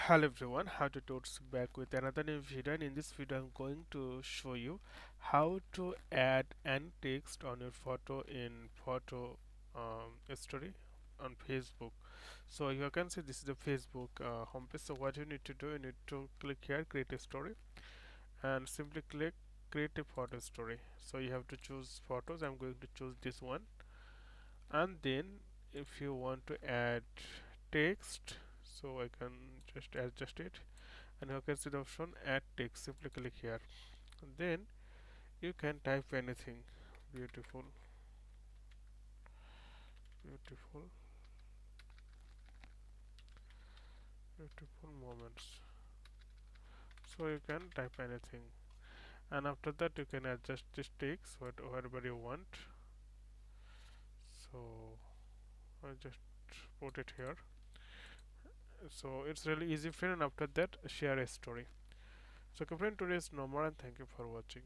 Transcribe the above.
Hello everyone, how to totes back with another new video, and in this video I'm going to show you how to add an text on your photo in photo story on Facebook. So you can see this is the Facebook homepage. So what you need to do, you need to click here, create a story, and simply click create a photo story. So you have to choose photos. I'm going to choose this one, and then if you want to add text, so I can just adjust it, and you can see the option add text. Simply click here, and then you can type anything. Beautiful, beautiful, beautiful moments. So you can type anything, and after that you can adjust this text wherever you want. So I just put it here. So it's really easy friend, and after that share a story. So okay friend, today is no more, and thank you for watching.